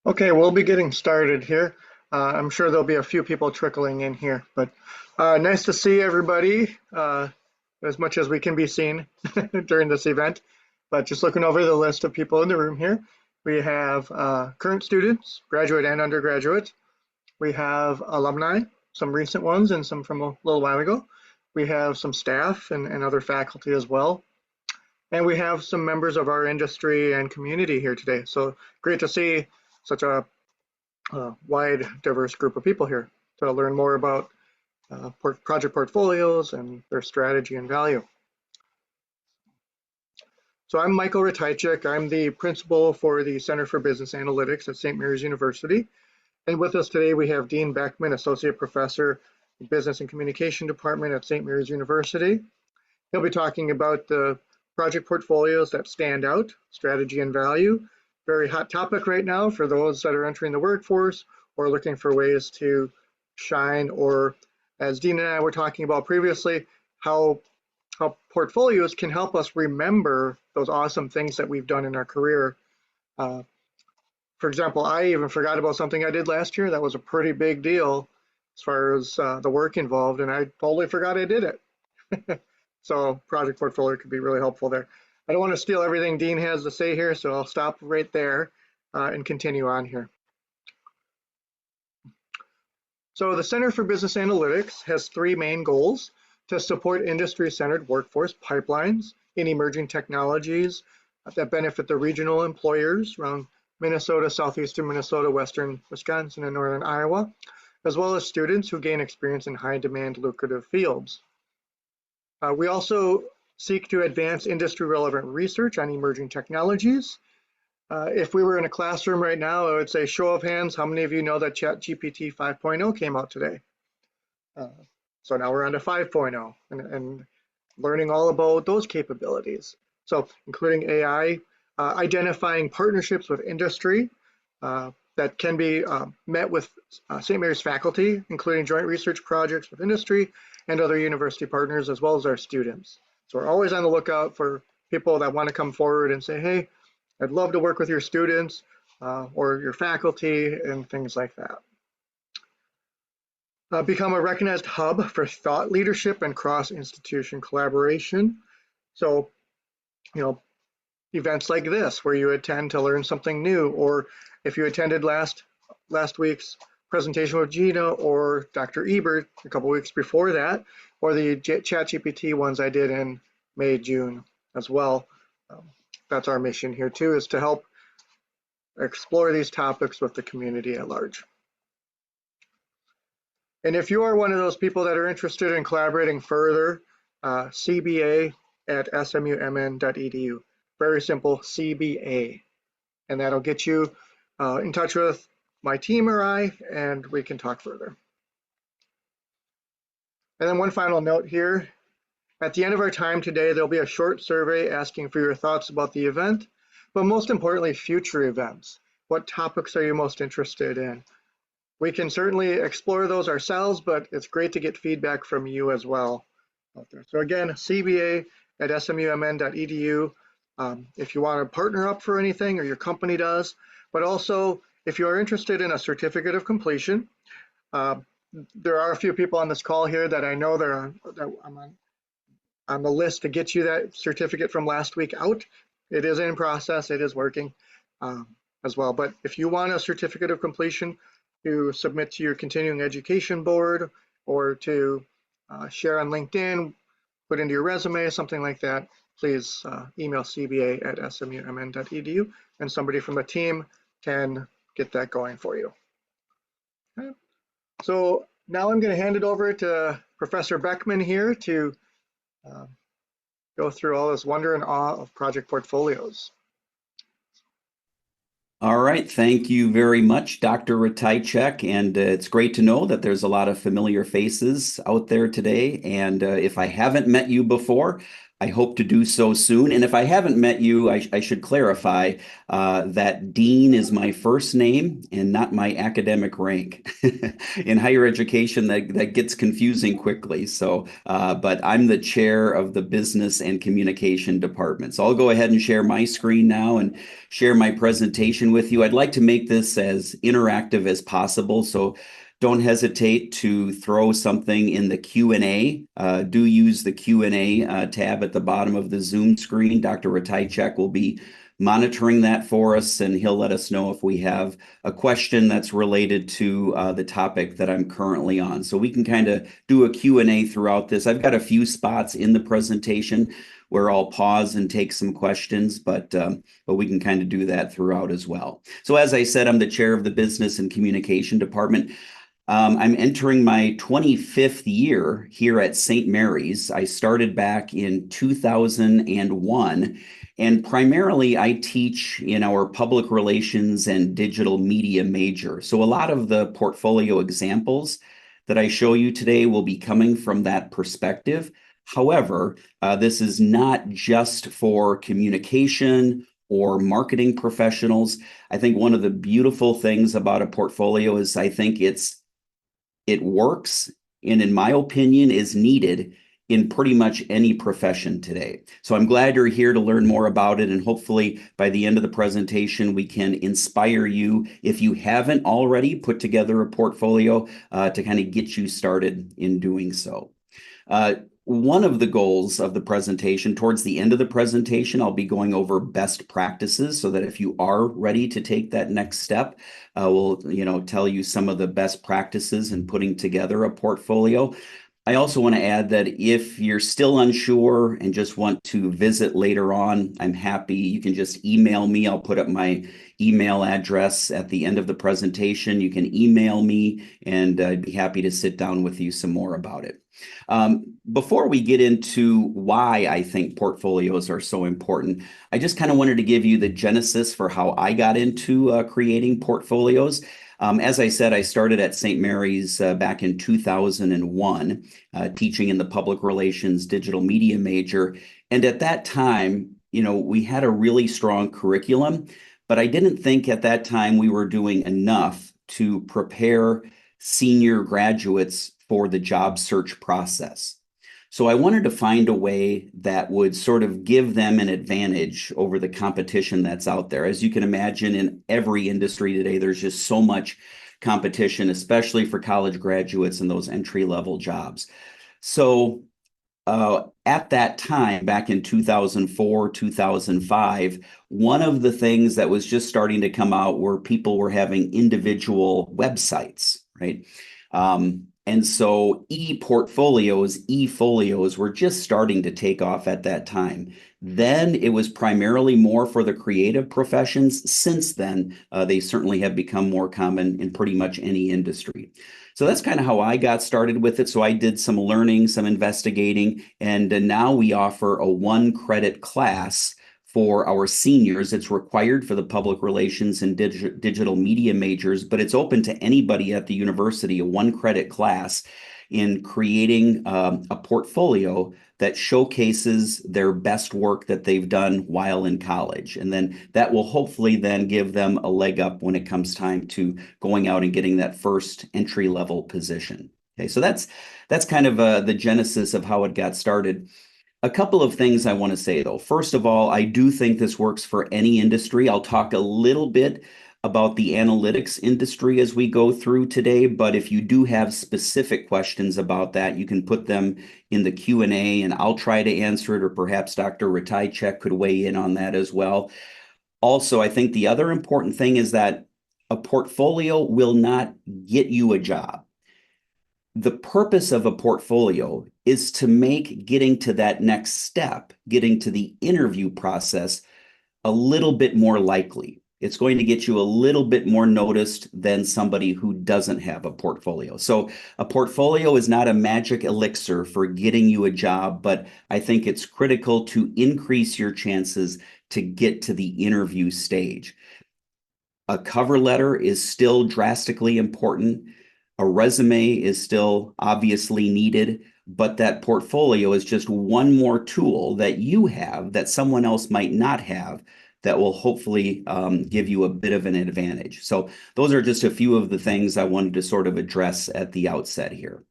Okay, we'll be getting started here. I'm sure there'll be a few people trickling in here, but nice to see everybody as much as we can be seen during this event. But just looking over the list of people in the room here, we have current students, graduate and undergraduate. We have alumni, some recent ones and some from a little while ago. We have some staff and other faculty as well. And we have some members of our industry and community here today. So great to see such a wide, diverse group of people here to learn more about project portfolios and their strategy and value. So I'm Michael Ratajczyk. I'm the principal for the Center for Business Analytics at St. Mary's University. And with us today, we have Dean Beckman, Associate Professor, Business and Communication Department at St. Mary's University. He'll be talking about the project portfolios that stand out, strategy and value. Very hot topic right now for those that are entering the workforce or looking for ways to shine, or as Dean and I were talking about previously, how portfolios can help us remember those awesome things that we've done in our career. For example, I even forgot about something I did last year that was a pretty big deal as far as the work involved, and I totally forgot I did it. So project portfolio could be really helpful there. I don't want to steal everything Dean has to say here, so I'll stop right there and continue on here. So the Center for Business Analytics has three main goals: to support industry-centered workforce pipelines in emerging technologies that benefit the regional employers around Minnesota, southeastern Minnesota, western Wisconsin, and northern Iowa, as well as students who gain experience in high-demand, lucrative fields. We also seek to advance industry-relevant research on emerging technologies. If we were in a classroom right now, I would say, show of hands, how many of you know that ChatGPT 5.0 came out today? So now we're on to 5.0 and learning all about those capabilities. So including AI, identifying partnerships with industry that can be met with St. Mary's faculty, including joint research projects with industry and other university partners, as well as our students. So we're always on the lookout for people that want to come forward and say, hey, I'd love to work with your students or your faculty and things like that. Become a recognized hub for thought leadership and cross-institution collaboration. So, events like this where you attend to learn something new, or if you attended last week's presentation with Gina or Dr. Ebert a couple weeks before that, or the ChatGPT ones I did in May, June as well. That's our mission here too, is to help explore these topics with the community at large. And if you are one of those people that are interested in collaborating further, CBA at smumn.edu. Very simple, CBA. And that'll get you in touch with my team or I, and we can talk further. And then one final note here. At the end of our time today, there'll be a short survey asking for your thoughts about the event, but most importantly, future events. What topics are you most interested in? We can certainly explore those ourselves, but it's great to get feedback from you as well out there. So again, CBA at smumn.edu if you want to partner up for anything, or your company does, but also if you are interested in a certificate of completion. There are a few people on this call here that I know that I'm on the list to get you that certificate from last week out. It is in process, it is working as well. But if you want a certificate of completion to submit to your continuing education board, or to share on LinkedIn, put into your resume, something like that, please email cba at smumn.edu, and somebody from the team can get that going for you. Okay. So now I'm going to hand it over to Professor Beckman here to go through all this wonder and awe of project portfolios. All right, thank you very much, Dr. Ratajczyk, and it's great to know that there's a lot of familiar faces out there today. And if I haven't met you before, I hope to do so soon. And if I haven't met you, I should clarify that Dean is my first name and not my academic rank. In higher education, that gets confusing quickly. So, but I'm the chair of the business and communication department. So I'll go ahead and share my screen now and share my presentation with you. I'd like to make this as interactive as possible. So don't hesitate to throw something in the Q&A. Do use the Q&A tab at the bottom of the Zoom screen. Dr. Ratajczak will be monitoring that for us, and he'll let us know if we have a question that's related to the topic that I'm currently on. So we can kind of do a Q&A throughout this. I've got a few spots in the presentation where I'll pause and take some questions, but we can kind of do that throughout as well. So as I said, I'm the chair of the Business and Communication Department. I'm entering my 25th year here at St. Mary's. I started back in 2001, and primarily I teach in our public relations and digital media major. So a lot of the portfolio examples that I show you today will be coming from that perspective. However, this is not just for communication or marketing professionals. I think one of the beautiful things about a portfolio is I think it works, and in my opinion, is needed in pretty much any profession today. So I'm glad you're here to learn more about it, and hopefully by the end of the presentation, we can inspire you, if you haven't already put together a portfolio, to kind of get you started in doing so. One of the goals of the presentation, towards the end of the presentation, I'll be going over best practices so that if you are ready to take that next step, we'll tell you some of the best practices in putting together a portfolio. I also want to add that if you're still unsure and just want to visit later on, I'm happy. You can just email me. I'll put up my email address at the end of the presentation. You can email me, and I'd be happy to sit down with you some more about it. Before we get into why I think portfolios are so important, I just kind of wanted to give you the genesis for how I got into creating portfolios. As I said, I started at St. Mary's back in 2001, teaching in the public relations digital media major. And at that time, we had a really strong curriculum, but I didn't think at that time we were doing enough to prepare senior graduates for the job search process. So I wanted to find a way that would sort of give them an advantage over the competition that's out there. As you can imagine, in every industry today, there's just so much competition, especially for college graduates and those entry-level jobs. So at that time, back in 2004, 2005, one of the things that was just starting to come out were people were having individual websites, right? And so e-portfolios, e-folios were just starting to take off at that time. Then it was primarily more for the creative professions. Since then, they certainly have become more common in pretty much any industry. So that's kind of how I got started with it. So I did some learning, some investigating, and now we offer a 1-credit class for our seniors. It's required for the public relations and digital media majors, but it's open to anybody at the university, a 1-credit class in creating a portfolio that showcases their best work that they've done while in college. And then that will hopefully then give them a leg up when it comes time to going out and getting that first entry-level position. Okay, so that's kind of the genesis of how it got started. A couple of things I want to say, though. First of all, I do think this works for any industry. I'll talk a little bit about the analytics industry as we go through today, but if you do have specific questions about that, you can put them in the Q&A and I'll try to answer it, or perhaps Dr. Ratajczak could weigh in on that as well. Also, I think the other important thing is that a portfolio will not get you a job. The purpose of a portfolio is to make getting to that next step, getting to the interview process, a little bit more likely. It's going to get you a little bit more noticed than somebody who doesn't have a portfolio. So a portfolio is not a magic elixir for getting you a job, but I think it's critical to increase your chances to get to the interview stage. A cover letter is still drastically important. A resume is still obviously needed, but that portfolio is just one more tool that you have that someone else might not have that will hopefully give you a bit of an advantage. So those are just a few of the things I wanted to sort of address at the outset here.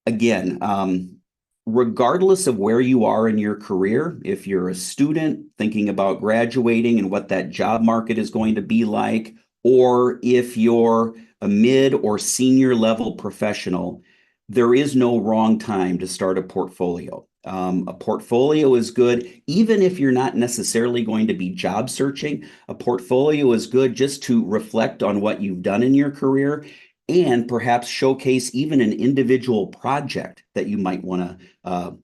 Again, regardless of where you are in your career, if you're a student thinking about graduating and what that job market is going to be like, or if you're a mid or senior level professional, there is no wrong time to start a portfolio. A portfolio is good, even if you're not necessarily going to be job searching. A portfolio is good just to reflect on what you've done in your career and perhaps showcase even an individual project that you might want to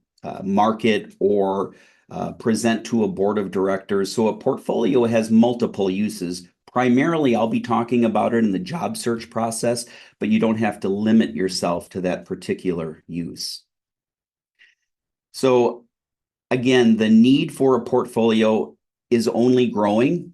market or present to a board of directors. So a portfolio has multiple uses. Primarily, I'll be talking about it in the job search process, but you don't have to limit yourself to that particular use. So again, the need for a portfolio is only growing.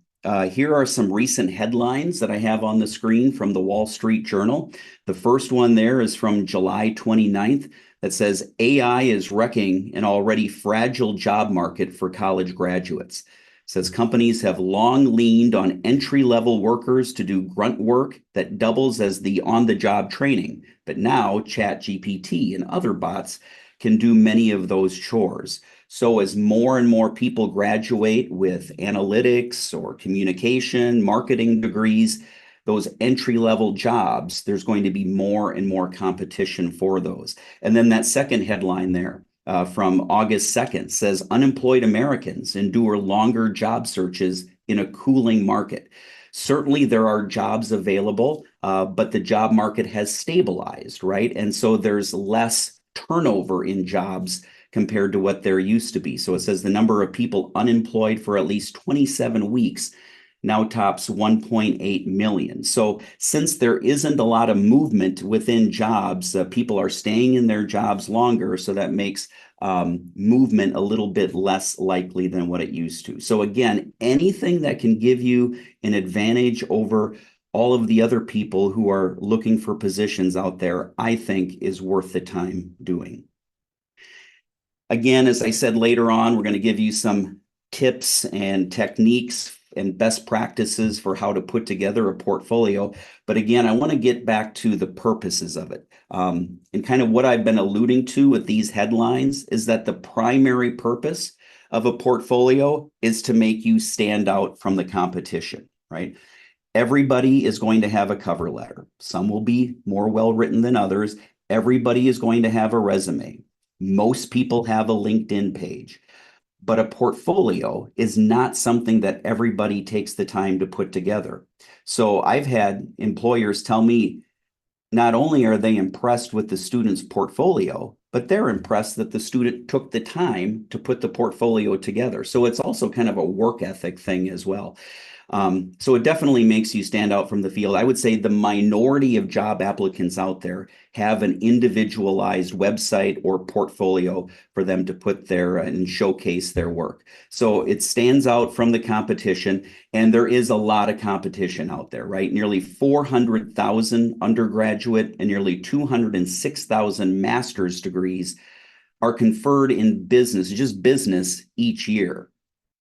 Here are some recent headlines that I have on the screen from the Wall Street Journal. The first one there is from July 29th that says AI is wrecking an already fragile job market for college graduates. It says companies have long leaned on entry-level workers to do grunt work that doubles as the on-the-job training, but now ChatGPT and other bots can do many of those chores. So as more and more people graduate with analytics or communication, marketing degrees, those entry-level jobs, there's going to be more and more competition for those. And then that second headline there from August 2nd says unemployed Americans endure longer job searches in a cooling market. Certainly there are jobs available, but the job market has stabilized, right? And so there's less turnover in jobs compared to what there used to be. So it says the number of people unemployed for at least 27 weeks now tops 1.8 million. So since there isn't a lot of movement within jobs, people are staying in their jobs longer. So that makes movement a little bit less likely than what it used to. So again, anything that can give you an advantage over all of the other people who are looking for positions out there, I think is worth the time doing. Again, as I said later on, we're going to give you some tips and techniques and best practices for how to put together a portfolio. But again, I want to get back to the purposes of it. And kind of what I've been alluding to with these headlines is that the primary purpose of a portfolio is to make you stand out from the competition, right? Everybody is going to have a cover letter. Some will be more well-written than others. Everybody is going to have a resume. Most people have a LinkedIn page, but a portfolio is not something that everybody takes the time to put together. So I've had employers tell me not only are they impressed with the student's portfolio, but they're impressed that the student took the time to put the portfolio together. So it's also kind of a work ethic thing as well. So it definitely makes you stand out from the field. I would say the minority of job applicants out there have an individualized website or portfolio for them to put there and showcase their work. So it stands out from the competition, and there is a lot of competition out there, right? Nearly 400,000 undergraduate and nearly 206,000 master's degrees are conferred in business, just business each year,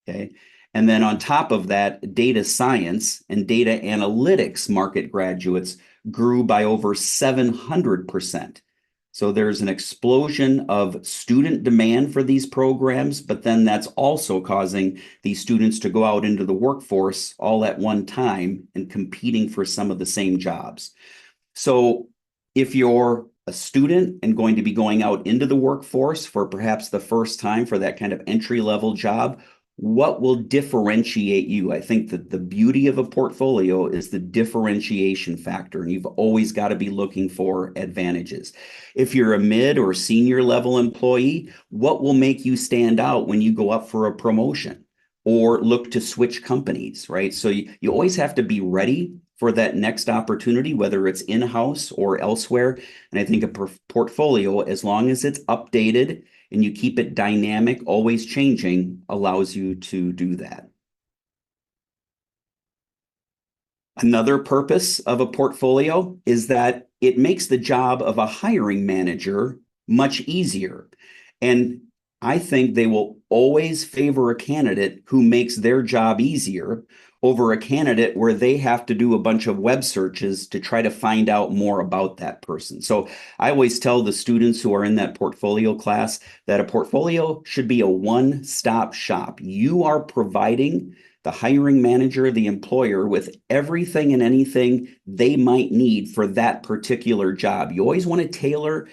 okay? And then on top of that, data science and data analytics market graduates grew by over 700%. So there's an explosion of student demand for these programs, but then that's also causing these students to go out into the workforce all at one time and competing for some of the same jobs. So if you're a student and going to be going out into the workforce for perhaps the first time for that kind of entry-level job, what will differentiate you? I think that the beauty of a portfolio is the differentiation factor, and you've always got to be looking for advantages. If you're a mid or senior level employee, what will make you stand out when you go up for a promotion or look to switch companies, right? So you always have to be ready for that next opportunity, whether it's in-house or elsewhere. And I think a portfolio, as long as it's updated and you keep it dynamic, always changing, allows you to do that. Another purpose of a portfolio is that it makes the job of a hiring manager much easier. And I think they will always favor a candidate who makes their job easier over a candidate where they have to do a bunch of web searches to try to find out more about that person. So I always tell the students who are in that portfolio class that a portfolio should be a one-stop shop. You are providing the hiring manager, the employer, with everything and anything they might need for that particular job. You always want to tailor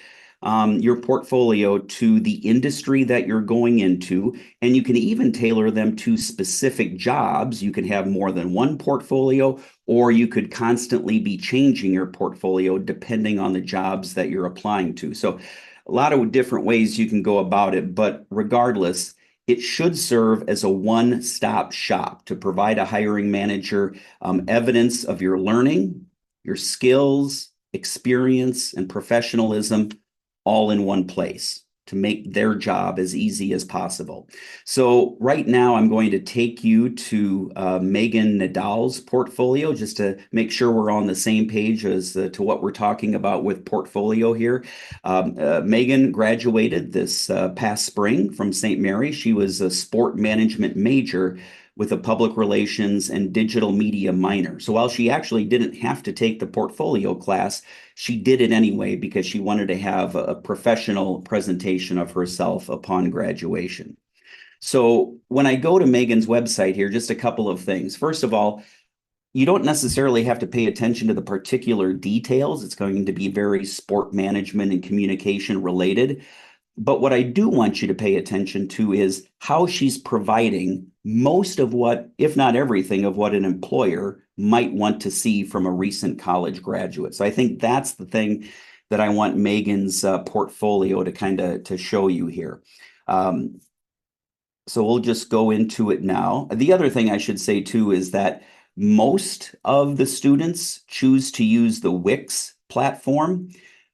your portfolio to the industry that you're going into, and you can even tailor them to specific jobs. You can have more than one portfolio, or you could constantly be changing your portfolio depending on the jobs that you're applying to. So, a lot of different ways you can go about it, but regardless, it should serve as a one-stop shop to provide a hiring manager evidence of your learning, your skills, experience, and professionalism all in one place to make their job as easy as possible. So right now, I'm going to take you to Megan Nadal's portfolio just to make sure we're on the same page as to what we're talking about with portfolio here. Megan graduated this past spring from St. Mary. She was a sport management major with a public relations and digital media minor. So while she actually didn't have to take the portfolio class, she did it anyway because she wanted to have a professional presentation of herself upon graduation. So when I go to Megan's website here, just a couple of things. First of all, you don't necessarily have to pay attention to the particular details. It's going to be very sport management and communication related. But what I do want you to pay attention to is how she's providing most of what, if not everything, of what an employer might want to see from a recent college graduate. So I think that's the thing that I want Megan's portfolio to kind of to show you here. So we'll just go into it now. The other thing I should say too is that most of the students choose to use the Wix platform.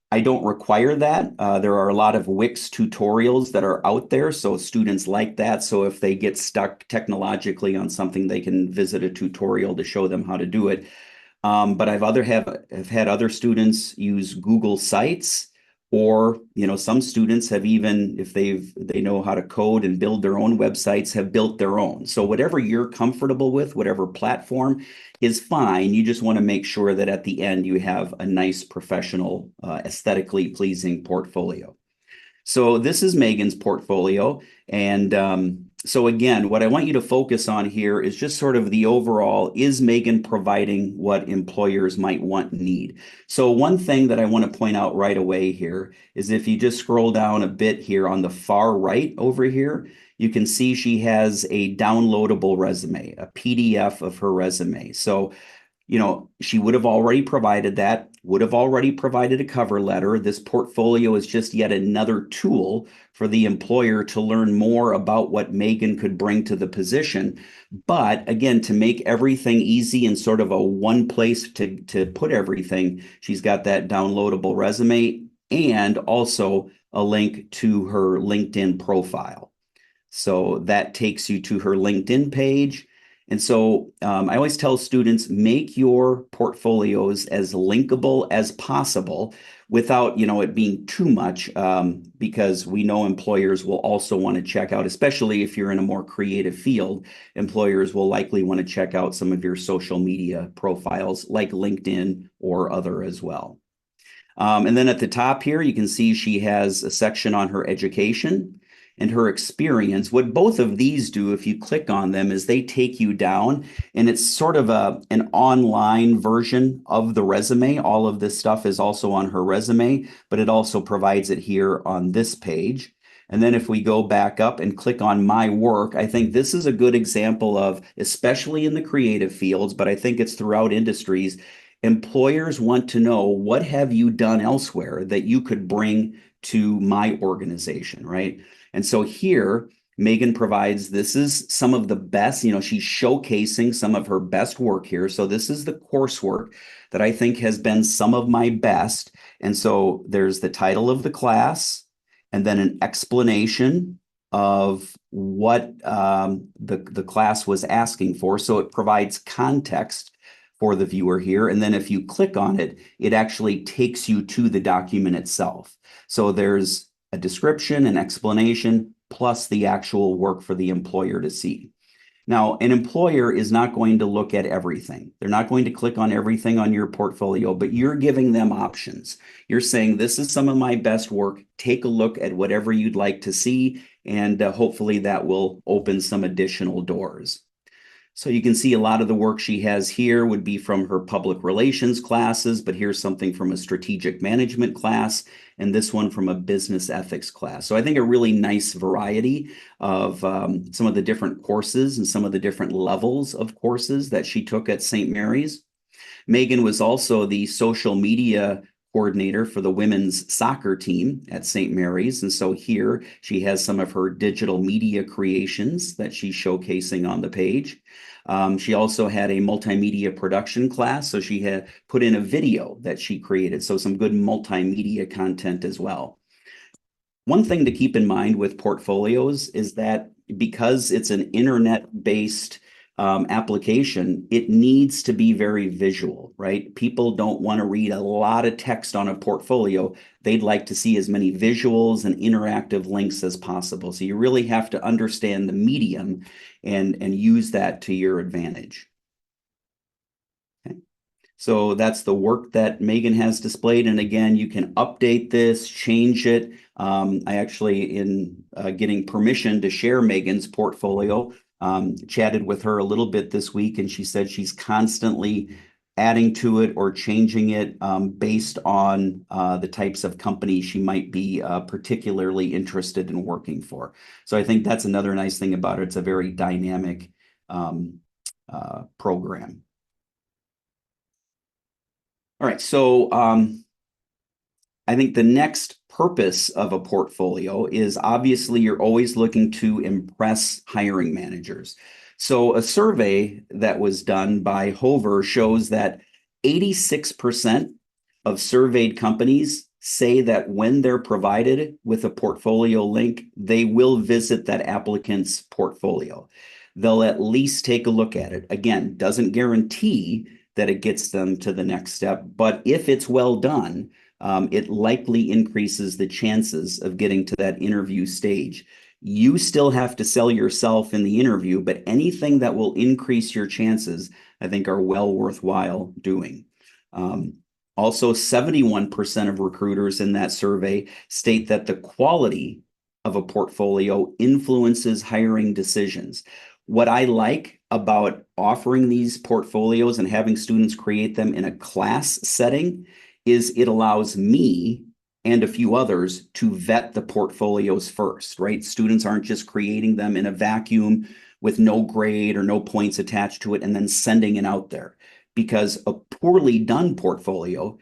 I don't require that. There are a lot of Wix tutorials that are out there, so students like that. So if they get stuck technologically on something, they can visit a tutorial to show them how to do it. But have had other students use Google Sites, or some students have even, if they know how to code and build their own websites, have built their own. So whatever you're comfortable with, whatever platform is fine. You just want to make sure that at the end you have a nice professional, aesthetically pleasing portfolio. So this is Megan's portfolio. And so again, what I want you to focus on here is just sort of the overall, is Megan providing what employers might want and need? So one thing that I want to point out right away here is if you just scroll down a bit here on the far right over here, you can see she has a downloadable resume, a PDF of her resume. So she would have already provided that, would have already provided a cover letter. This portfolio is just yet another tool for the employer to learn more about what Megan could bring to the position. But again, to make everything easy and sort of a one place to put everything, she's got that downloadable resume and also a link to her LinkedIn profile. So that takes you to her LinkedIn page. And so I always tell students, make your portfolios as linkable as possible without, it being too much, because we know employers will also want to check out, especially if you're in a more creative field, employers will likely want to check out some of your social media profiles like LinkedIn or other as well. And then at the top here, you can see she has a section on her education and her experience. What both of these do, if you click on them, is they take you down, and it's sort of an online version of the resume. All of this stuff is also on her resume, but it also provides it here on this page. And then if we go back up and click on my work, I think this is a good example of, especially in the creative fields, but I think it's throughout industries, employers want to know, what have you done elsewhere that you could bring to my organization, right? And so here, Megan provides, this is some of the best, she's showcasing some of her best work here. So this is the coursework that I think has been some of my best. And so there's the title of the class and then an explanation of what the class was asking for. So it provides context for the viewer here. And then if you click on it, it actually takes you to the document itself. So there's a description, an explanation, plus the actual work for the employer to see. Now, an employer is not going to look at everything. They're not going to click on everything on your portfolio, but you're giving them options. You're saying, this is some of my best work. Take a look at whatever you'd like to see, and hopefully that will open some additional doors. So you can see a lot of the work she has here would be from her public relations classes, but here's something from a strategic management class, and this one from a business ethics class. So I think a really nice variety of some of the different courses and some of the different levels of courses that she took at St. Mary's. Megan was also the social media coordinator for the women's soccer team at St. Mary's. And so here she has some of her digital media creations that she's showcasing on the page. She also had a multimedia production class, so she had put in a video that she created, so some good multimedia content as well. One thing to keep in mind with portfolios is that because it's an internet-based application, it needs to be very visual, right? People don't want to read a lot of text on a portfolio. They'd like to see as many visuals and interactive links as possible. So you really have to understand the medium and use that to your advantage. Okay. So that's the work that Megan has displayed. And again, you can update this, change it. I actually, in getting permission to share Megan's portfolio, chatted with her a little bit this week, and she said she's constantly adding to it or changing it based on the types of companies she might be particularly interested in working for. So I think that's another nice thing about it. It's a very dynamic program. All right, so I think the next purpose of a portfolio is obviously you're always looking to impress hiring managers. So a survey that was done by Hover shows that 86% of surveyed companies say that when they're provided with a portfolio link, they will visit that applicant's portfolio. They'll at least take a look at it. Again, doesn't guarantee that it gets them to the next step, but if it's well done, it likely increases the chances of getting to that interview stage. You still have to sell yourself in the interview, but anything that will increase your chances, I think, are well worthwhile doing. Also, 71% of recruiters in that survey state that the quality of a portfolio influences hiring decisions. What I like about offering these portfolios and having students create them in a class setting is it allows me and a few others to vet the portfolios first, right? Students aren't just creating them in a vacuum with no grade or no points attached to it and then sending it out there, because a poorly done portfolio,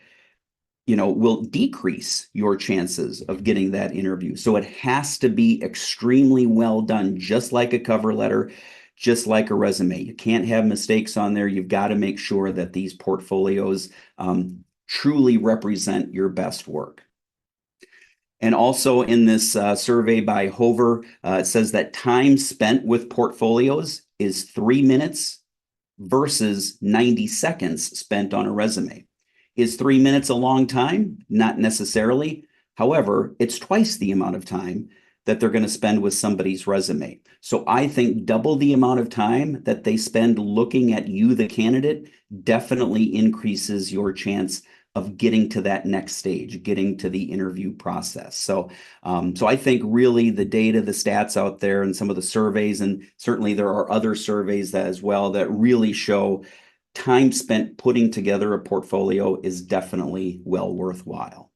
will decrease your chances of getting that interview. So it has to be extremely well done, just like a cover letter, just like a resume. You can't have mistakes on there. You've got to make sure that these portfolios truly represent your best work. And also in this survey by Hover, it says that time spent with portfolios is 3 minutes versus 90 seconds spent on a resume. Is 3 minutes a long time? Not necessarily. However, it's twice the amount of time that they're going to spend with somebody's resume. So I think double the amount of time that they spend looking at you, the candidate, definitely increases your chance of getting to that next stage, getting to the interview process. So I think really the data, the stats out there and some of the surveys, and certainly there are other surveys that as well that really show time spent putting together a portfolio is definitely well worthwhile.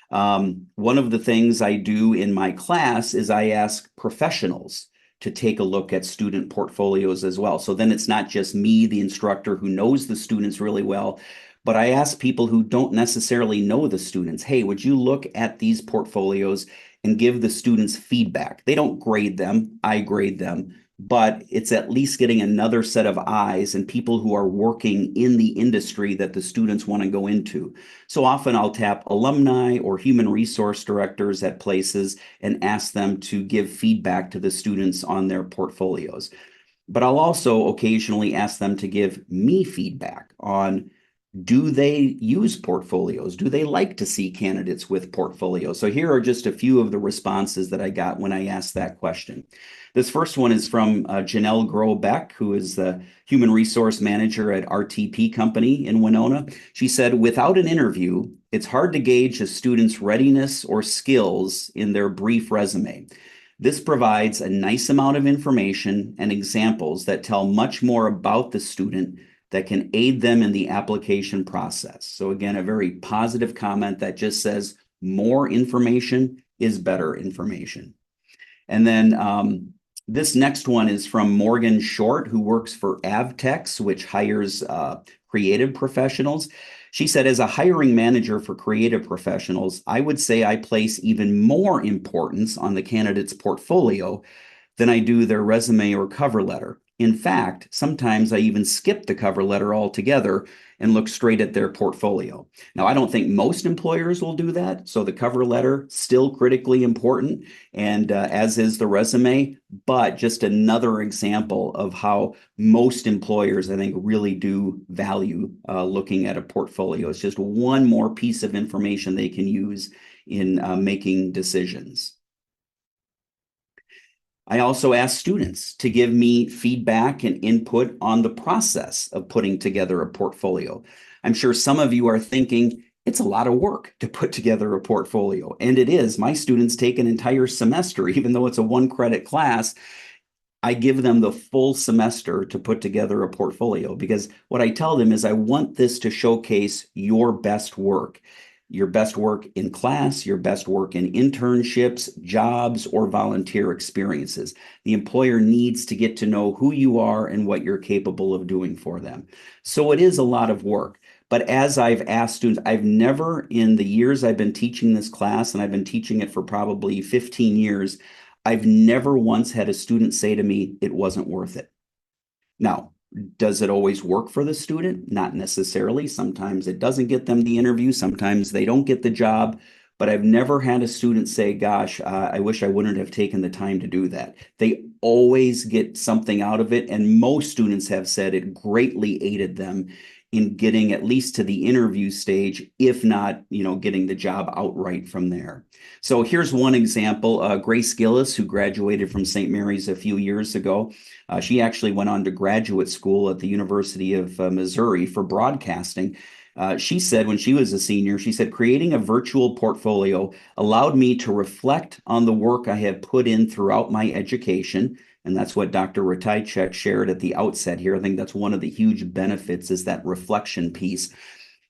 One of the things I do in my class is I ask professionals to take a look at student portfolios as well. So then it's not just me, the instructor who knows the students really well, but I ask people who don't necessarily know the students, hey, would you look at these portfolios and give the students feedback? They don't grade them, I grade them, but it's at least getting another set of eyes and people who are working in the industry that the students want to go into. So often I'll tap alumni or human resource directors at places and ask them to give feedback to the students on their portfolios. But I'll also occasionally ask them to give me feedback on, do they use portfolios? Do they like to see candidates with portfolios? So here are just a few of the responses that I got when I asked that question. This first one is from Janelle Grobeck, who is the human resource manager at RTP Company in Winona. She said, without an interview, it's hard to gauge a student's readiness or skills in their brief resume. This provides a nice amount of information and examples that tell much more about the student that can aid them in the application process. So again, a very positive comment that just says more information is better information. And then this next one is from Morgan Short, who works for Avtex, which hires creative professionals. She said, as a hiring manager for creative professionals, I would say I place even more importance on the candidate's portfolio than I do their resume or cover letter. In fact, sometimes I even skip the cover letter altogether and look straight at their portfolio. Now, I don't think most employers will do that, so the cover letter still critically important, and as is the resume, but just another example of how most employers, I think, really do value looking at a portfolio. It's just one more piece of information they can use in making decisions. I also ask students to give me feedback and input on the process of putting together a portfolio. I'm sure some of you are thinking, it's a lot of work to put together a portfolio. And it is. My students take an entire semester, even though it's a 1-credit class. I give them the full semester to put together a portfolio, because what I tell them is I want this to showcase your best work. Your best work in class, your best work in internships, jobs, or volunteer experiences. The employer needs to get to know who you are and what you're capable of doing for them. So it is a lot of work. But as I've asked students, I've never, in the years I've been teaching this class, and I've been teaching it for probably 15 years, I've never once had a student say to me, it wasn't worth it. Now, does it always work for the student? Not necessarily. Sometimes it doesn't get them the interview. Sometimes they don't get the job. But I've never had a student say, gosh, I wish I wouldn't have taken the time to do that. They always get something out of it. And most students have said it greatly aided them in getting at least to the interview stage, if not, getting the job outright from there. So here's one example. Grace Gillis, who graduated from St. Mary's a few years ago, she actually went on to graduate school at the University of Missouri for broadcasting. She said when she was a senior, she said, creating a virtual portfolio allowed me to reflect on the work I had put in throughout my education. And that's what Dr. Ratajczak shared at the outset here. I think that's one of the huge benefits, is that reflection piece.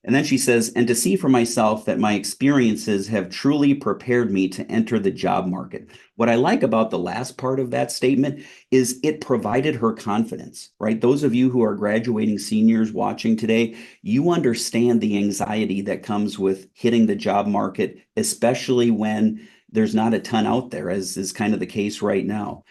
And then she says, and to see for myself that my experiences have truly prepared me to enter the job market. What I like about the last part of that statement is it provided her confidence, right? Those of you who are graduating seniors watching today, you understand the anxiety that comes with hitting the job market, especially when there's not a ton out there, as is kind of the case right now.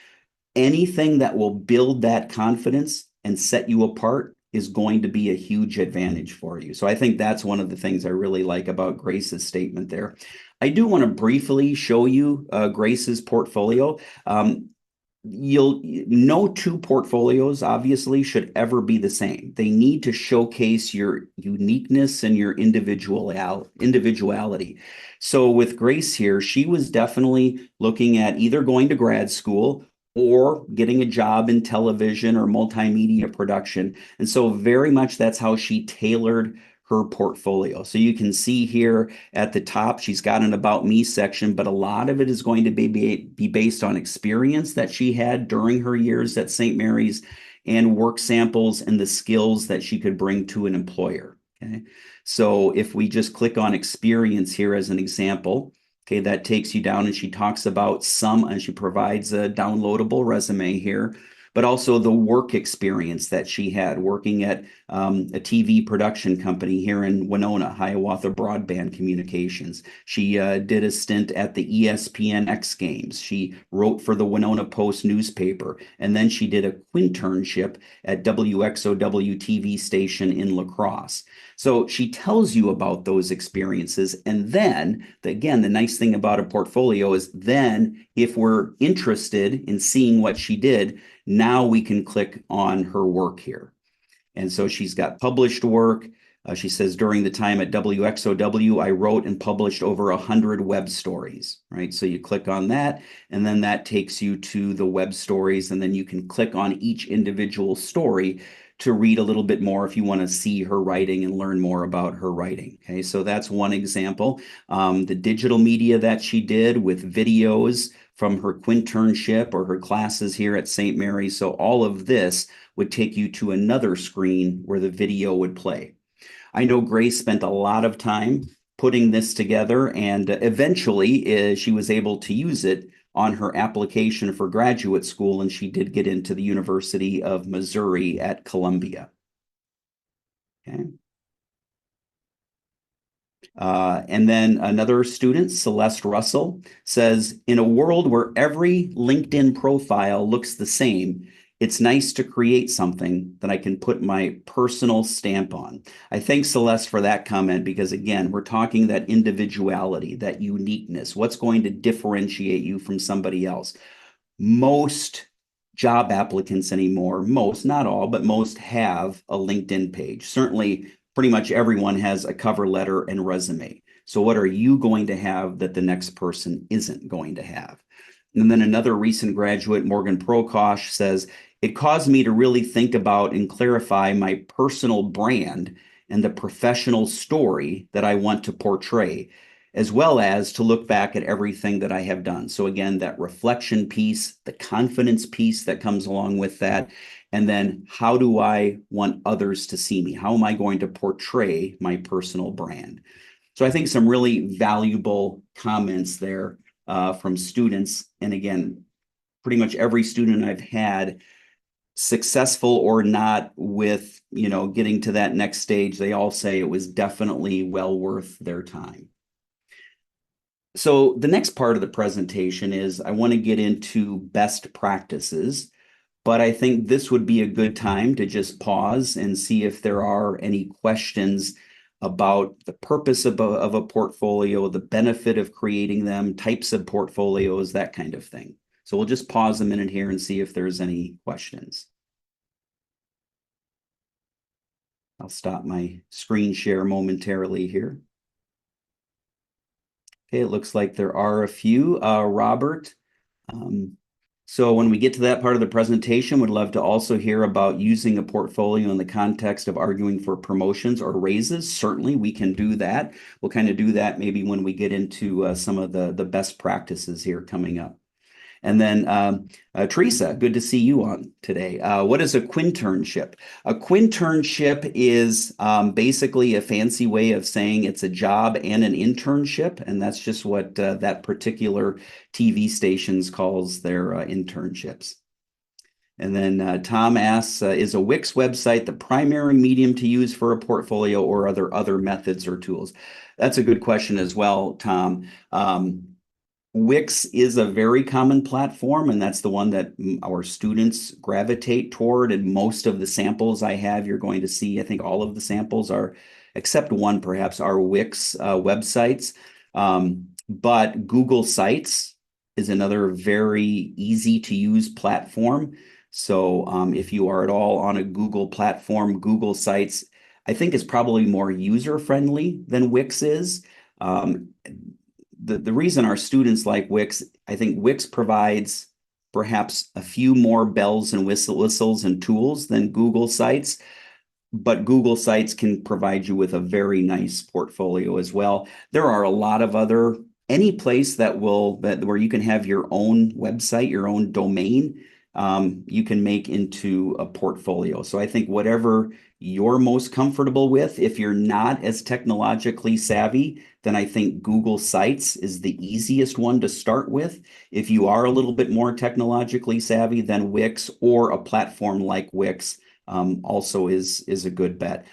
Anything that will build that confidence and set you apart is going to be a huge advantage for you. So I think that's one of the things I really like about Grace's statement there. I do want to briefly show you Grace's portfolio. No two portfolios obviously should ever be the same. They need to showcase your uniqueness and your individuality. So with Grace here, she was definitely looking at either going to grad school or getting a job in television or multimedia production. And so very much that's how she tailored her portfolio. So you can see here at the top, she's got an About Me section, but a lot of it is going to be based on experience that she had during her years at St. Mary's and work samples and the skills that she could bring to an employer. Okay. So if we just click on experience here as an example, okay, that takes you down, and she talks about and she provides a downloadable resume here, but also the work experience that she had working at a TV production company here in Winona, Hiawatha Broadband Communications. She did a stint at the ESPN X Games. She wrote for the Winona Post newspaper, and then she did a quinternship at WXOW TV station in La Crosse. So she tells you about those experiences. And then, again, the nice thing about a portfolio is then if we're interested in seeing what she did, Now we can click on her work here. And so she's got published work. She says, during the time at WXOW, I wrote and published over 100 web stories, right? So you click on that, and then that takes you to the web stories, and then you can click on each individual story to read a little bit more if you want to see her writing and learn more about her writing. Okay, so that's one example. The digital media that she did with videos from her quinternship or her classes here at St. Mary's. So all of this would take you to another screen where the video would play. I know Grace spent a lot of time putting this together, and eventually she was able to use it on her application for graduate school, and she did get into the University of Missouri at Columbia. Okay. And then another student, Celeste Russell, says, in a world where every LinkedIn profile looks the same, it's nice to create something that I can put my personal stamp on. I thank Celeste for that comment because, again, we're talking that individuality, that uniqueness. What's going to differentiate you from somebody else? Most job applicants anymore, most, not all, but most have a LinkedIn page. Certainly, pretty much everyone has a cover letter and resume. So what are you going to have that the next person isn't going to have? And then another recent graduate, Morgan Prokosh, says, it caused me to really think about and clarify my personal brand and the professional story that I want to portray, as well as to look back at everything that I have done. So again, that reflection piece, the confidence piece that comes along with that, and then how do I want others to see me? How am I going to portray my personal brand? So I think some really valuable comments there from students. And again, pretty much every student I've had, successful or not with, getting to that next stage, they all say it was definitely well worth their time. So the next part of the presentation is I want to get into best practices, but I think this would be a good time to just pause and see if there are any questions about the purpose of a portfolio, the benefit of creating them, types of portfolios, that kind of thing. So we'll just pause a minute here and see if there's any questions. I'll stop my screen share momentarily here. Okay, it looks like there are a few. Robert, so when we get to that part of the presentation, would love to also hear about using a portfolio in the context of arguing for promotions or raises. Certainly, we can do that. We'll kind of do that maybe when we get into some of the best practices here coming up. And then Teresa, good to see you on today. What is a quinternship? A quinternship is basically a fancy way of saying it's a job and an internship, and that's just what that particular TV stations calls their internships. And then Tom asks, is a Wix website the primary medium to use for a portfolio, or are there other methods or tools? That's a good question as well, Tom. Wix is a very common platform, and that's the one that our students gravitate toward. And most of the samples I have, you're going to see, I think all of the samples are, except one perhaps, are Wix websites. But Google Sites is another very easy to use platform. So if you are at all on a Google platform, Google Sites, I think is probably more user-friendly than Wix is. The reason our students like Wix, I think Wix provides perhaps a few more bells and whistles and tools than Google Sites, but Google Sites can provide you with a very nice portfolio as well. There are a lot of other, any place where you can have your own website, your own domain, you can make into a portfolio. So I think whatever you're most comfortable with, if you're not as technologically savvy, then I think Google Sites is the easiest one to start with. If you are a little bit more technologically savvy, then Wix or a platform like Wix also is a good bet.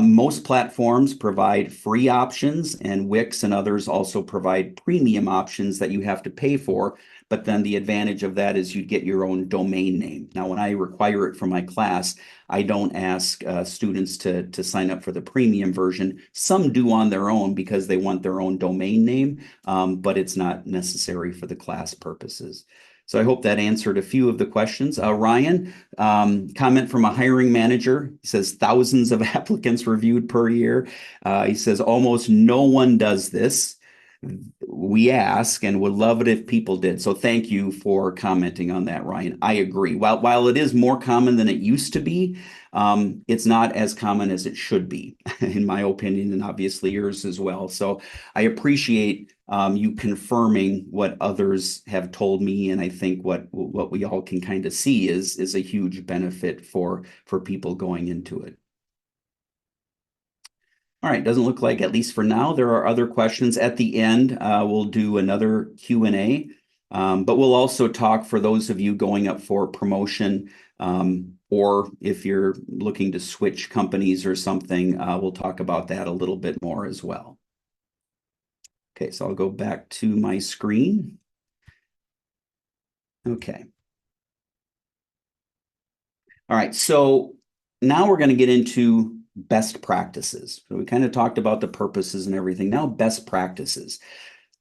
Most platforms provide free options, and Wix and others also provide premium options that you have to pay for. But then the advantage of that is you get your own domain name. Now, when I require it for my class, I don't ask students to sign up for the premium version. Some do on their own because they want their own domain name, but it's not necessary for the class purposes. So I hope that answered a few of the questions. Ryan, comment from a hiring manager. He says thousands of applicants reviewed per year. He says almost no one does this. We ask and would love it if people did. So thank you for commenting on that, Ryan. I agree. While it is more common than it used to be, it's not as common as it should be, in my opinion, and obviously yours as well. So I appreciate you confirming what others have told me, and I think what we all can kind of see is a huge benefit for people going into it. All right, doesn't look like, at least for now, there are other questions. At the end, we'll do another Q&A, but we'll also talk for those of you going up for promotion, or if you're looking to switch companies or something, we'll talk about that a little bit more as well. Okay, so I'll go back to my screen. Okay. All right, so now we're going to get into best practices. So we kind of talked about the purposes and everything. Now, best practices.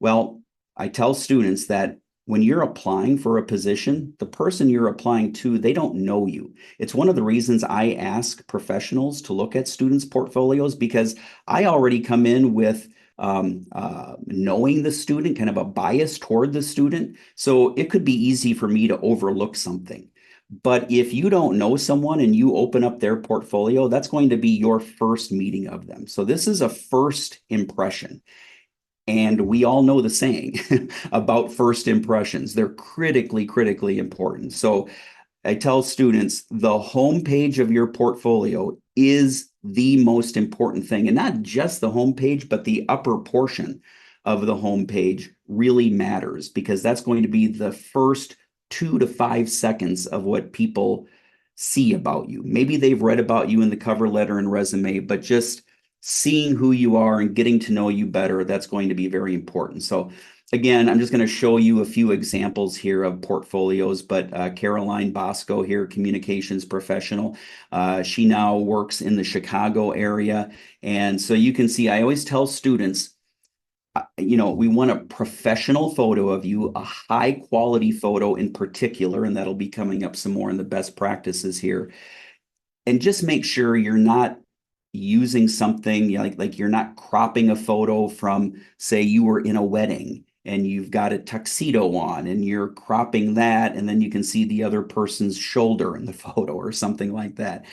Well, I tell students that when you're applying for a position, the person you're applying to, they don't know you. It's one of the reasons I ask professionals to look at students' portfolios, because I already come in with knowing the student, kind of a bias toward the student. So it could be easy for me to overlook something. But if you don't know someone and you open up their portfolio, that's going to be your first meeting of them. So this is a first impression. And we all know the saying about first impressions. They're critically important. So I tell students the homepage of your portfolio is the most important thing. And not just the homepage, but the upper portion of the homepage really matters, because that's going to be the first 2 to 5 seconds of what people see about you. Maybe they've read about you in the cover letter and resume, but just seeing who you are and getting to know you better, that's going to be very important. So again, I'm just going to show you a few examples here of portfolios, but Caroline Bosco here, communications professional. She now works in the Chicago area. And so you can see, I always tell students, we want a professional photo of you, a high quality photo in particular, and that'll be coming up some more in the best practices here. And just make sure you're not using something like you're not cropping a photo from, say, you were in a wedding and you've got a tuxedo on and you're cropping that, and then you can see the other person's shoulder in the photo or something like that.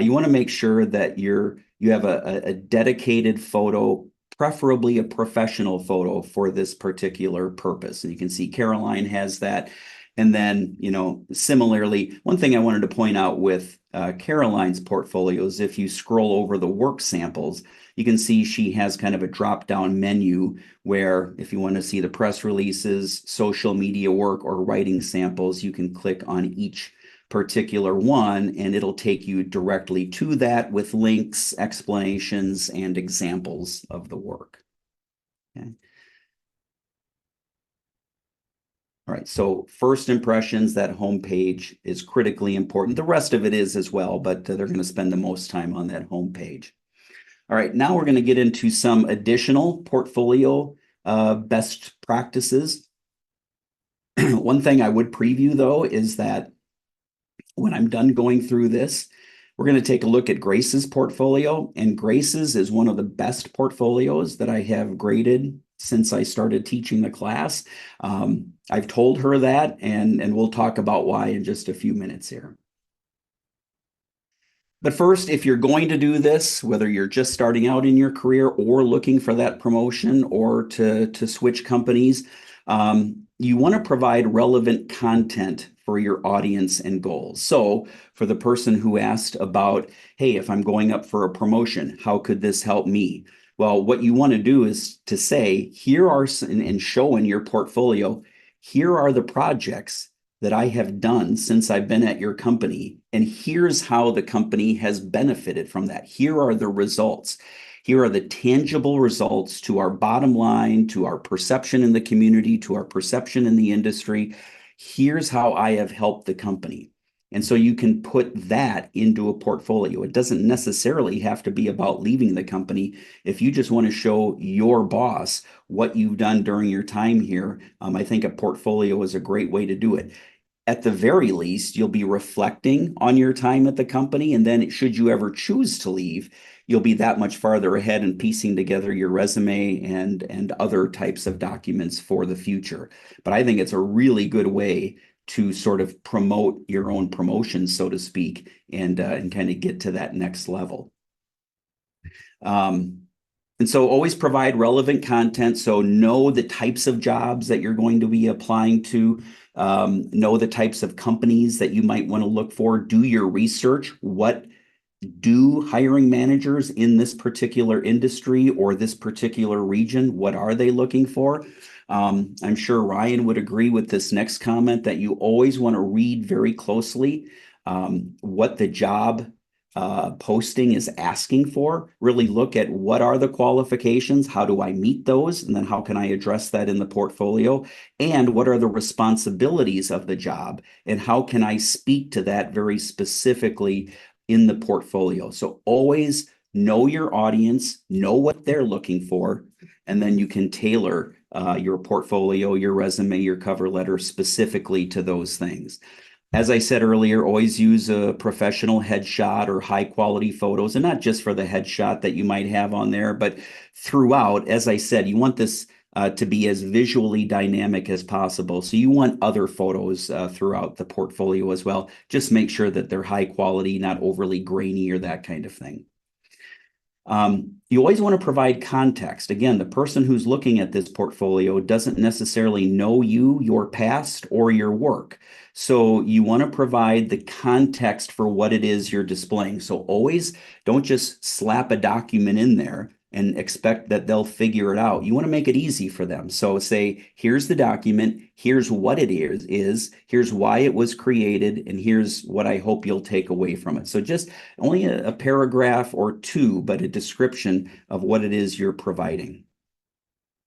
You want to make sure that you have a dedicated photo, preferably a professional photo for this particular purpose. And you can see Caroline has that. And then, similarly, one thing I wanted to point out with Caroline's portfolio is if you scroll over the work samples, you can see she has kind of a drop-down menu where if you want to see the press releases, social media work, or writing samples, you can click on each particular one and it'll take you directly to that with links, explanations, and examples of the work. Okay. All right, so first impressions, that homepage is critically important. The rest of it is as well, but they're going to spend the most time on that homepage. All right, now we're going to get into some additional portfolio best practices. One thing I would preview, though, is that when I'm done going through this, we're going to take a look at Grace's portfolio, and Grace's is one of the best portfolios that I have graded since I started teaching the class. I've told her that, and we'll talk about why in just a few minutes here. But first, if you're going to do this, whether you're just starting out in your career or looking for that promotion or to switch companies, you want to provide relevant content for your audience and goals. So for the person who asked about, hey, if I'm going up for a promotion, how could this help me? Well, what you want to do is to say, here are, and show in your portfolio, here are the projects that I have done since I've been at your company, and here's how the company has benefited from that. Here are the results. Here are the tangible results to our bottom line, to our perception in the community, to our perception in the industry. Here's how I have helped the company. And so you can put that into a portfolio. It doesn't necessarily have to be about leaving the company. If you just want to show your boss what you've done during your time here, I think a portfolio is a great way to do it. At the very least, you'll be reflecting on your time at the company. And then, should you ever choose to leave, you'll be that much farther ahead in piecing together your resume and other types of documents for the future. But I think it's a really good way to sort of promote your own promotion, so to speak, and kind of get to that next level. Um, and so always provide relevant content. So know the types of jobs that you're going to be applying to, know the types of companies that you might want to look for, do your research. What do hiring managers in this particular industry or this particular region, what are they looking for? I'm sure Ryan would agree with this next comment that you always want to read very closely what the job posting is asking for. Really look at what are the qualifications, how do I meet those, and then how can I address that in the portfolio, and what are the responsibilities of the job, and how can I speak to that very specifically in the portfolio. So always know your audience, know what they're looking for, and then you can tailor your portfolio, your resume, your cover letter specifically to those things. As I said earlier, always use a professional headshot or high quality photos, and not just for the headshot that you might have on there, but throughout. As I said, you want this to be as visually dynamic as possible. So you want other photos throughout the portfolio as well. Just make sure that they're high quality, not overly grainy or that kind of thing. You always want to provide context. Again, the person who's looking at this portfolio doesn't necessarily know you, your past, or your work. So you want to provide the context for what it is you're displaying. So always don't just slap a document in there and expect that they'll figure it out. You want to make it easy for them. So say, here's the document, here's what it is, here's why it was created, and here's what I hope you'll take away from it. So just only a paragraph or two, but a description of what it is you're providing.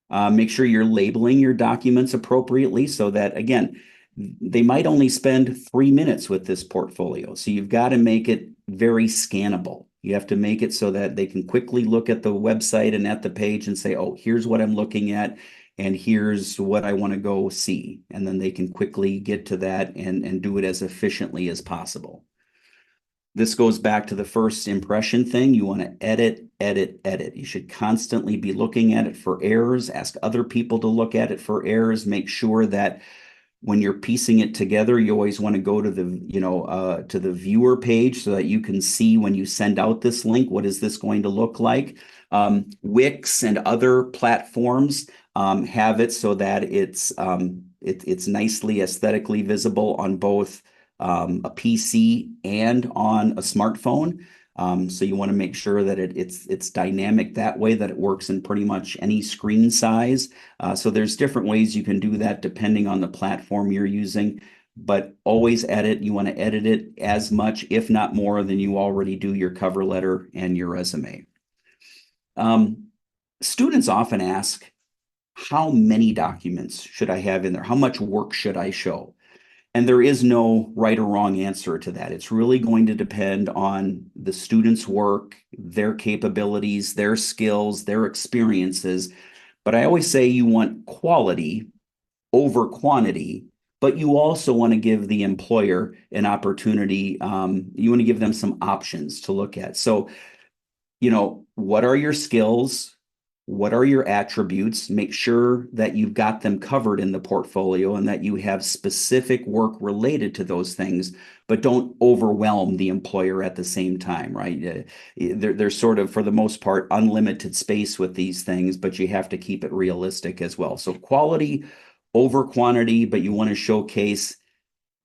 Make sure you're labeling your documents appropriately so that, again, they might only spend 3 minutes with this portfolio. So you've got to make it very scannable. You have to make it so that they can quickly look at the website and at the page and say, oh, here's what I'm looking at, and here's what I want to go see. And then they can quickly get to that and do it as efficiently as possible. This goes back to the first impression thing. You want to edit, edit, edit. You should constantly be looking at it for errors, ask other people to look at it for errors, make sure that when you're piecing it together, you always want to go to the viewer page so that you can see when you send out this link, what is this going to look like? Wix and other platforms have it so that it's nicely aesthetically visible on both a PC and on a smartphone. So you want to make sure that it's dynamic that way, that it works in pretty much any screen size. So there's different ways you can do that depending on the platform you're using, but always edit. You want to edit it as much, if not more, than you already do your cover letter and your resume. Students often ask, how many documents should I have in there? How much work should I show? And there is no right or wrong answer to that. It's really going to depend on the student's work, their capabilities, their skills, their experiences. But I always say you want quality over quantity, but you also want to give the employer an opportunity. You want to give them some options to look at. So, what are your skills? What are your attributes? Make sure that you've got them covered in the portfolio and that you have specific work related to those things, but don't overwhelm the employer at the same time, right? There's sort of, for the most part, unlimited space with these things, but you have to keep it realistic as well. So quality over quantity, but you want to showcase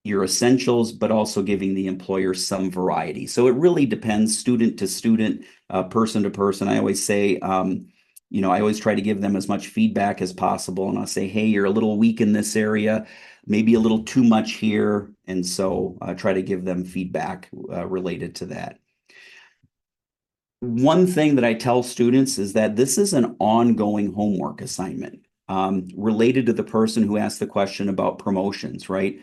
your essentials, but also giving the employer some variety. So it really depends student to student, person to person. I always say, I always try to give them as much feedback as possible. And I'll say, hey, you're a little weak in this area, maybe a little too much here. And so I try to give them feedback related to that. One thing that I tell students is that this is an ongoing homework assignment. related to the person who asked the question about promotions, right?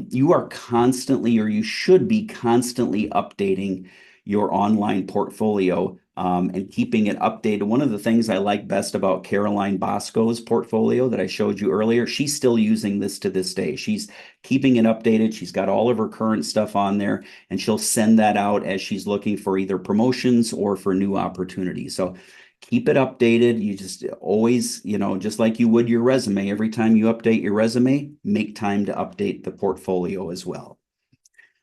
You are constantly, or you should be constantly updating your online portfolio and keeping it updated. One of the things I like best about Caroline Bosco's portfolio that I showed you earlier, she's still using this to this day. She's keeping it updated. She's got all of her current stuff on there, and she'll send that out as she's looking for either promotions or for new opportunities. So keep it updated. You just always, just like you would your resume, every time you update your resume, make time to update the portfolio as well.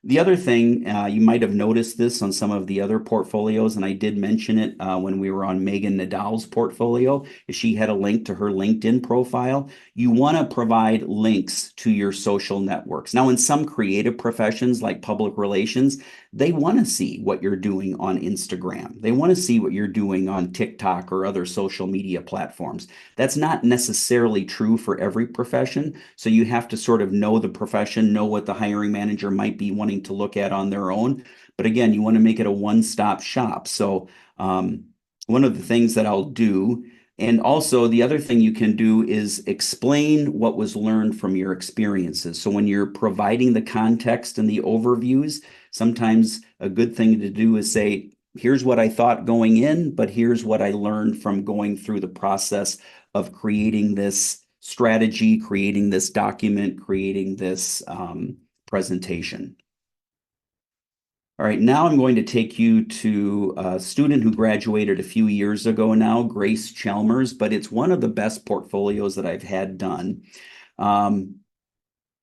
The other thing, you might have noticed this on some of the other portfolios, and I did mention it when we were on Megan Nadal's portfolio. She had a link to her LinkedIn profile. You want to provide links to your social networks. Now, in some creative professions like public relations, they want to see what you're doing on Instagram. They want to see what you're doing on TikTok or other social media platforms. That's not necessarily true for every profession. So you have to sort of know the profession, know what the hiring manager might be wanting to look at on their own. But again, you want to make it a one-stop shop. So one of the things that I'll do, and also the other thing you can do is explain what was learned from your experiences. So when you're providing the context and the overviews, sometimes a good thing to do is say, here's what I thought going in, but here's what I learned from going through the process of creating this strategy, creating this document, creating this presentation. All right, now I'm going to take you to a student who graduated a few years ago now, Grace Chalmers, but it's one of the best portfolios that I've had done.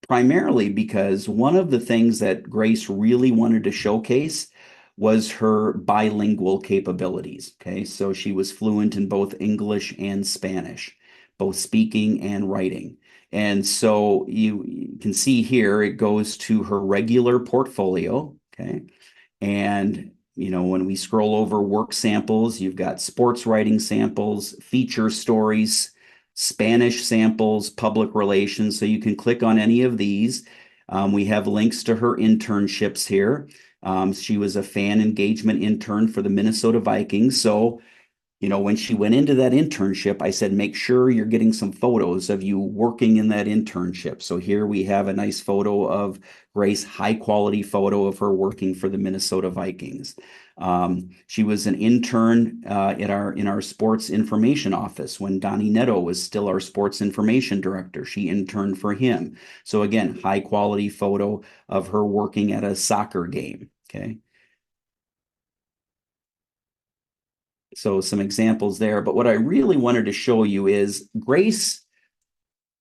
Primarily because one of the things that Grace really wanted to showcase was her bilingual capabilities. Okay, so she was fluent in both English and Spanish, both speaking and writing. And so you can see here, it goes to her regular portfolio. Okay. And when we scroll over work samples, you've got sports writing samples, feature stories, Spanish samples, public relations. So you can click on any of these. We have links to her internships here. She was a fan engagement intern for the Minnesota Vikings. So when she went into that internship, I said, make sure you're getting some photos of you working in that internship. So here we have a nice photo of Grace, high quality photo of her working for the Minnesota Vikings. She was an intern in our sports information office when Donnie Netto was still our sports information director. She interned for him. So again, high quality photo of her working at a soccer game. Okay. So some examples there. But what I really wanted to show you is Grace,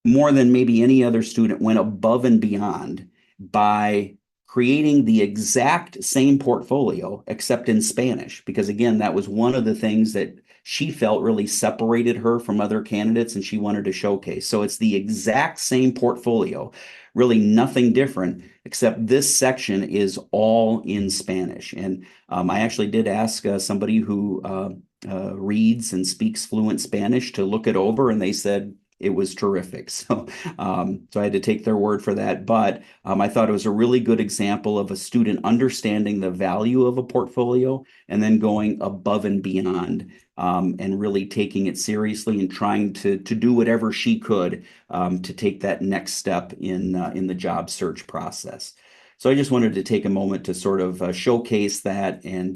more than maybe any other student, went above and beyond by creating the exact same portfolio, except in Spanish, because again, that was one of the things that she felt really separated her from other candidates and she wanted to showcase. So it's the exact same portfolio, really nothing different, except this section is all in Spanish. And I actually did ask somebody who reads and speaks fluent Spanish to look it over, and they said it was terrific. So I had to take their word for that. But I thought it was a really good example of a student understanding the value of a portfolio and then going above and beyond and really taking it seriously and trying to do whatever she could to take that next step in the job search process. So I just wanted to take a moment to sort of showcase that and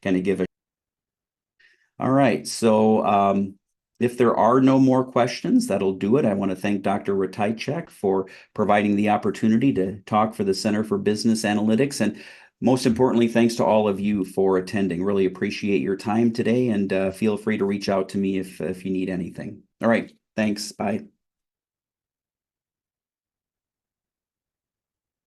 kind of give a. All right, so if there are no more questions, that'll do it. I want to thank Dr. Ratajczak for providing the opportunity to talk for the Center for Business Analytics. And most importantly, thanks to all of you for attending. Really appreciate your time today, and feel free to reach out to me if you need anything. All right, thanks. Bye.